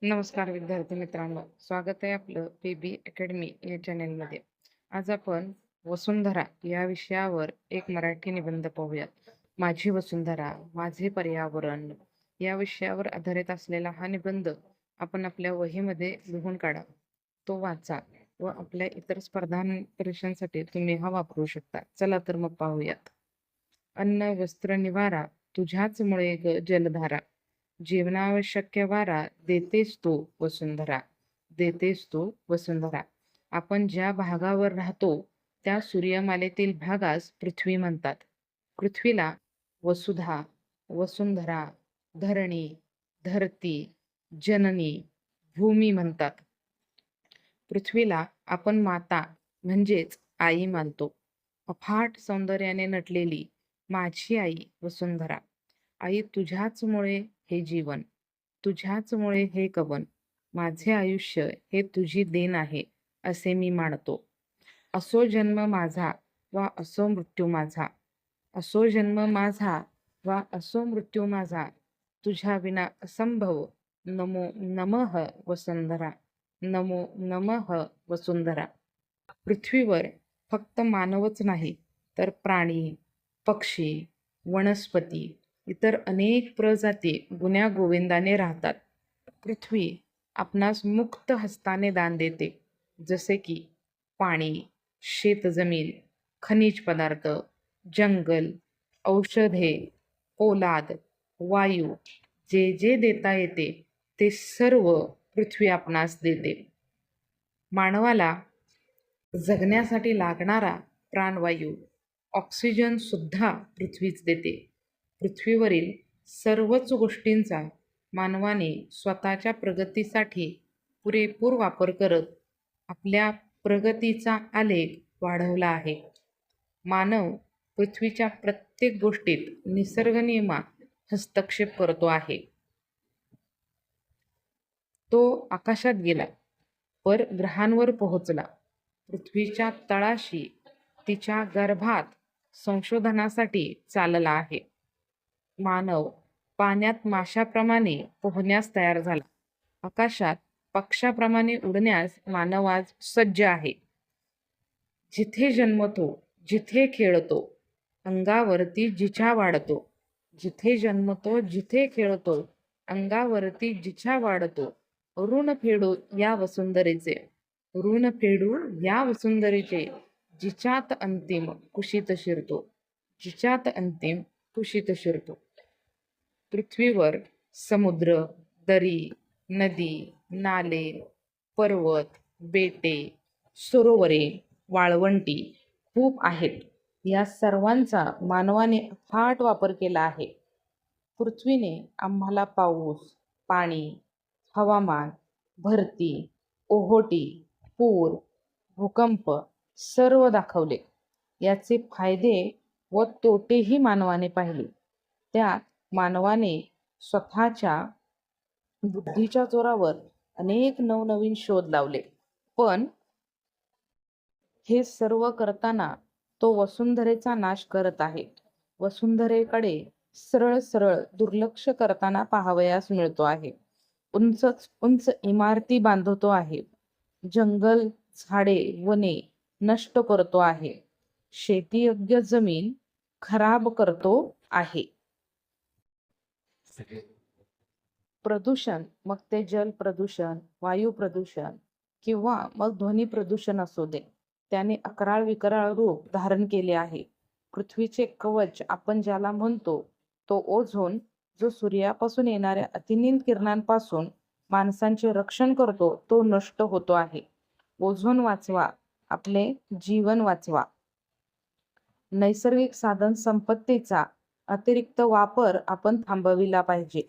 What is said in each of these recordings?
नमस्कार विद्यार्थी मित्रांनो, स्वागत आहे आपलं पीबी अकॅडमी या चॅनेलमध्ये. आज आपण वसुंधरा या विषयावर एक मराठी निबंध पाहूयात. माझी वसुंधरा, माझे पर्यावरण या विषयावर आधारित असलेला हा निबंध आपण आपल्या वहीमध्ये लिहून काढा. तो वाचा व आपल्या इतर स्पर्धा परीक्षांसाठी तुम्ही हा वापरू शकता. चला तर मग पाहूयात. अन्न, वस्त्र, निवारा तुझ्याच मुळे ग जलधारा. जीवनावश्यक वारा देतेस तू वसुंधरा, देतेस तू वसुंधरा. आपण ज्या भागावर राहतो त्या सूर्यमालेतील भागास पृथ्वी म्हणतात. पृथ्वीला वसुधा, वसुंधरा, धरणी, धरती, जननी, भूमी म्हणतात. पृथ्वीला आपण माता म्हणजेच आई मानतो. अफाट सौंदर्याने नटलेली माझी आई वसुंधरा. आई तुझ्याचमुळे हे जीवन, तुझ्याचमुळे हे कवन. माझे आयुष्य हे तुझी देण आहे असे मी मानतो. असो जन्म माझा वा असो मृत्यू माझा, असो जन्म माझा वा असो मृत्यू माझा, तुझ्या विना असंभव. नमो नमः वसुंधरा, नमो नमः वसुंधरा. पृथ्वीवर फक्त मानवच नाही तर प्राणी, पक्षी, वनस्पती, इतर अनेक प्रजाती गुण्यागोविंदाने राहतात. पृथ्वी आपणास मुक्त हस्ताने दान देते, जसे की पाणी, शेतजमीन, खनिज पदार्थ, जंगल, औषधे, पोलाद, वायू, जे जे देता येते ते सर्व पृथ्वी आपणास देते. मानवाला जगण्यासाठी लागणारा प्राणवायू ऑक्सिजन सुद्धा पृथ्वीच देते. पृथ्वीवरील सर्वच गोष्टींचा मानवाने स्वतःच्या प्रगतीसाठी पुरेपूर वापर करत आपल्या प्रगतीचा आलेख वाढवला आहे. मानव पृथ्वीच्या प्रत्येक गोष्टीत निसर्ग नियमात हस्तक्षेप करतो आहे. तो आकाशात गेला, पर ग्रहांवर पोहोचला. पृथ्वीच्या तळाशी तिच्या गर्भात संशोधनासाठी चालला आहे. मानव पाण्यात माशाप्रमाणे पोहण्यास तयार झाला. आकाशात पक्षाप्रमाणे उडण्यास मानव आज सज्ज आहे. जिथे जन्मतो, जिथे खेळतो, अंगावरती जिछा वाढतो. जिथे जन्मतो, जिथे खेळतो, अंगावरती जिछा वाढतो. ऋण फेडू या वसुंधरेचे, ऋण फेडू या वसुंधरेचे, जिच्यात अंतिम कुशीत शिरतो, जिच्यात अंतिम कुशीत शिरतो. पृथ्वीवर समुद्र, दरी, नदी, नाले, पर्वत, बेटे, सरोवरे, वाळवंटी खूप आहेत. या सर्वांचा मानवाने अफाट वापर केला आहे. पृथ्वीने आम्हाला पाऊस, पाणी, हवामान, भरती, ओहोटी, पूर, भूकंप सर्व दाखवले. याचे फायदे व तोटेही मानवाने पाहिले. त्यात मानवाने स्वतःच्या बुद्धीच्या जोरावर अनेक नवनवीन शोध लावले. पण हे सर्व करताना तो वसुंधरेचा नाश करत आहे. वसुंधरेकडे सरळ सरळ दुर्लक्ष करताना पाहावयास मिळतो आहे. उंच उंच इमारती बांधतो आहे. जंगल, झाडे, वने नष्ट करतो आहे. शेतीयोग्य जमीन खराब करतो आहे. प्रदूषण, मग ते जल प्रदूषण, वायू प्रदूषण किंवा मग ध्वनी प्रदूषण असू दे, त्याने अकराळ विकराळ रूप धारण केले आहे. पृथ्वीचे कवच आपण ज्याला म्हणतो तो ओझोन, जो सूर्यापासून येणाऱ्या अतिनील किरणांपासून माणसांचे रक्षण करतो, तो नष्ट होतो आहे. ओझोन वाचवा, आपले जीवन वाचवा. नैसर्गिक साधन संपत्तीचा अतिरिक्त वापर आपण थांबविला पाहिजे.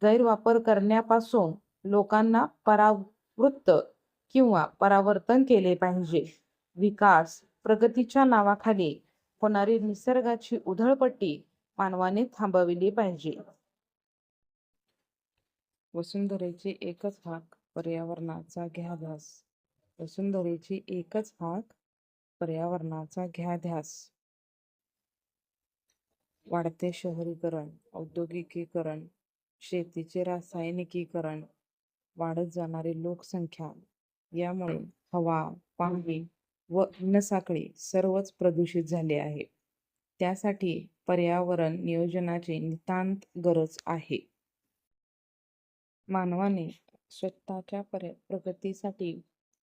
गैरवापर करण्यापासून लोकांना परावृत्त किंवा परावर्तन केले पाहिजे. विकास, प्रगतीच्या नावाखाली होणारी निसर्गाची उधळपट्टी मानवाने थांबविली पाहिजे. वसुंधरेची एकच हाक, पर्यावरणाचा घ्या ध्यास. वसुंधरेची एकच हाक, पर्यावरणाचा घ्या ध्यास. वाढते शहरीकरण, औद्योगिकीकरण, शेतीचे रासायनिकीकरण, वाढत जाणारी लोकसंख्या यामुळे हवा, पाणी व अन्नसाखळी सर्वच प्रदूषित झाले आहे. त्यासाठी पर्यावरण नियोजनाची नितांत गरज आहे. मानवाने स्वतःच्या प्रगतीसाठी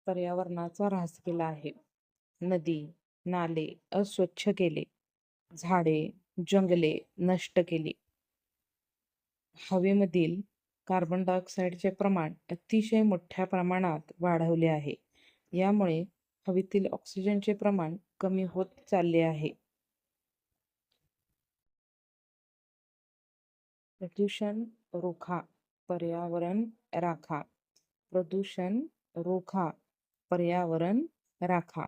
पर्यावरणाचा ऱ्हास केला आहे. नदी, नाले अस्वच्छ केले, झाडे, जंगले नष्ट केली. हवेमधील कार्बन डायऑक्साईडचे प्रमाण अतिशय मोठ्या प्रमाणात वाढवले आहे. यामुळे हवेतील ऑक्सिजनचे प्रमाण कमी होत चालले आहे. प्रदूषण रोखा, पर्यावरण राखा. प्रदूषण रोखा, पर्यावरण राखा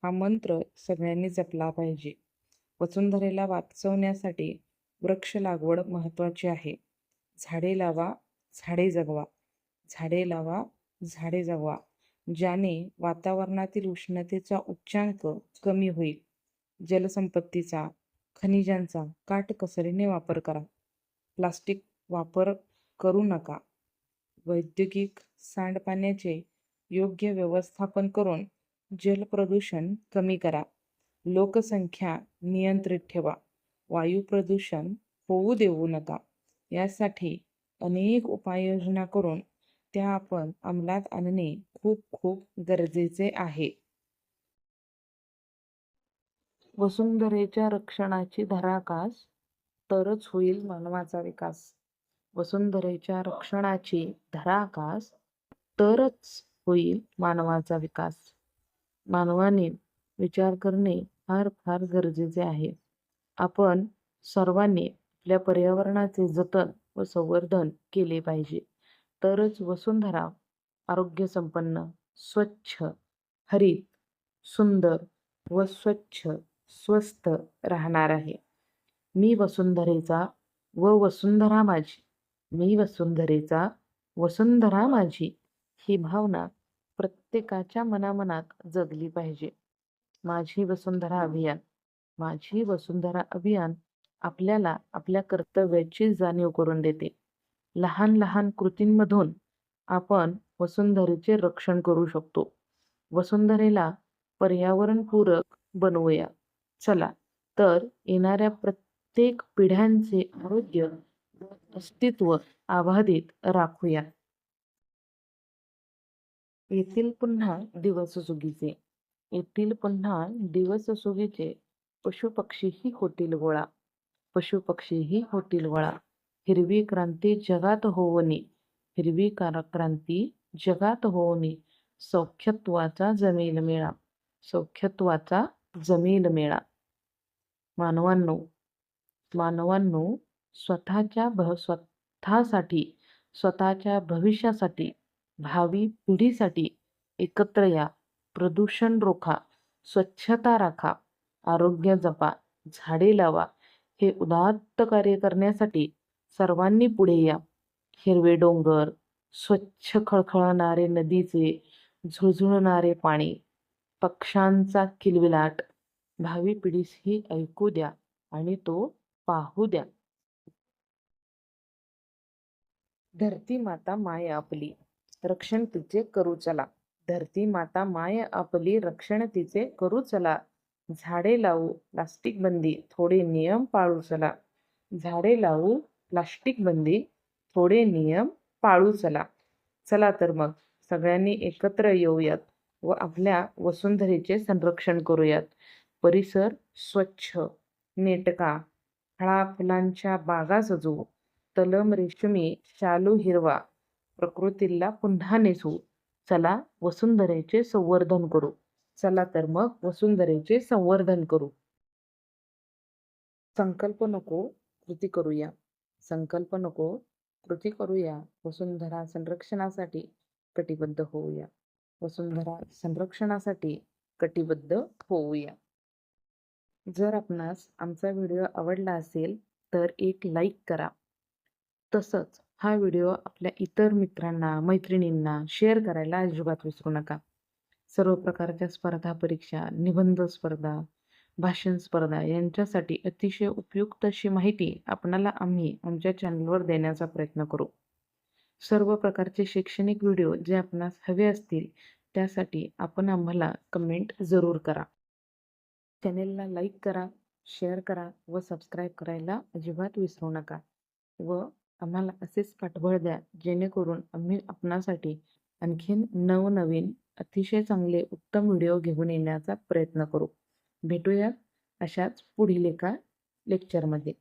हा मंत्र सगळ्यांनी जपला पाहिजे. वसुंधरेला वाचवण्यासाठी वृक्ष लागवड महत्त्वाची आहे. झाडे लावा, झाडे जगवा. झाडे लावा, झाडे जगवा. ज्याने वातावरणातील उष्णतेचा उच्चांक कमी होईल. जलसंपत्तीचा, खनिजांचा काटकसरीने वापर करा. प्लास्टिक वापर करू नका. वैद्यकीय सांडपाण्याचे योग्य व्यवस्थापन करून जलप्रदूषण कमी करा. लोकसंख्या नियंत्रित ठेवा. वायू प्रदूषण होऊ देऊ नका. यासाठी अनेक उपाययोजना करून त्या आपण अंमलात आणणे खूप खूप गरजेचे आहे. वसुंधरेच्या रक्षणाची धराकास तरच होईल मानवाचा विकास. वसुंधरेच्या रक्षणाची धराकास तरच होईल मानवाचा विकास. मानवाने विचार करणे फार फार गरजेचे आहे. आपण सर्वांनी आपल्या पर्यावरणाचे जतन व संवर्धन केले पाहिजे. तरच वसुंधरा आरोग्यसंपन्न, स्वच्छ, हरित, सुंदर व स्वच्छ, स्वस्थ राहणार आहे. मी वसुंधरेचा व वसुंधरा माझी. मी वसुंधरेचा, वसुंधरा माझी ही भावना प्रत्येकाच्या मनामनात जगली पाहिजे. माझी वसुंधरा अभियान. माझी वसुंधरा अभियान आपल्याला आपल्या कर्तव्याची जाणीव करून देते. लहान लहान कृतींमधून आपण वसुंधरेचे रक्षण करू शकतो. वसुंधरेला पर्यावरणपूरक बनवूया. चला तर येणाऱ्या प्रत्येक पिढ्यांचे आरोग्य व अस्तित्व अबाधित राखूया. येतील पुन्हा दिवस सुगीचे. येतील पुन्हा दिवस सुगीचे. पशुपक्षीही होतील गोळा. पशुपक्षीही होतील गोळा. हिरवी क्रांती जगात होवनी. हिरवी क्रांती जगात होवनी. सौख्यत्वाचा जमेल मेळा. सौख्यत्वाचा जमेल मेळा. मानवांनो स्वतःसाठी, स्वतःच्या भविष्यासाठी, भावी पिढीसाठी एकत्र या. प्रदूषण रोखा, स्वच्छता राखा, आरोग्य जपा, झाडे लावा. हे उदात्त कार्य करण्यासाठी सर्वांनी पुढे या. हिरवे डोंगर, स्वच्छ खळखळणारे नदीचे झुळझुळणारे पाणी, पक्ष्यांचा किलबिलाट भावी पिढीसही ऐकू द्या आणि तो पाहू द्या. धरती माता माय आपली, रक्षण तिचे करू चला. धरती माता माय आपली, रक्षण तिचे करू चला. झाडे लावू, प्लास्टिक बंदी, थोडे नियम पाळू चला. झाडे लावू, प्लास्टिक बंदी, थोडे नियम पाळू चला. चला तर मग सगळ्यांनी एकत्र येऊयात व आपल्या वसुंधरेचे संरक्षण करूयात. परिसर स्वच्छ, नेटका, फळाफुलांच्या बागा सजवू. तलम रेशमी शालू हिरवा, प्रकृतीला पुन्हा नेसवू. चला वसुंधरेचे संवर्धन करू. चला तर मग वसुंधरेचे संवर्धन करू. संकल्प नको, कृती करूया. संकल्प नको, कृती करूया. वसुंधरा संरक्षणासाठी कटिबद्ध होऊया. वसुंधरा संरक्षणासाठी कटिबद्ध होऊया. जर आपणास आमचा व्हिडिओ आवडला असेल तर एक लाईक करा. तसंच हा व्हिडिओ आपल्या इतर मित्रांना, मैत्रिणींना शेअर करायला अजिबात विसरू नका. सर्व प्रकारच्या स्पर्धा परीक्षा, निबंध स्पर्धा, भाषण स्पर्धा यांच्यासाठी अतिशय उपयुक्त अशी माहिती आपणाला आम्ही आमच्या चॅनलवर देण्याचा प्रयत्न करू. सर्व प्रकारचे शैक्षणिक व्हिडिओ जे आपणास हवे असतील त्यासाठी आपण आम्हाला कमेंट जरूर करा. चॅनेलला लाईक करा, शेअर करा व सबस्क्राईब करायला अजिबात विसरू नका व आम्हाला असेच पाठबळ द्या, जेणेकरून आम्ही आपणासाठी आणखीन नवनवीन अतिशय चांगले उत्तम व्हिडिओ घेऊन येण्याचा प्रयत्न करू. भेटूया अशाच पुढील एका लेक्चरमध्ये.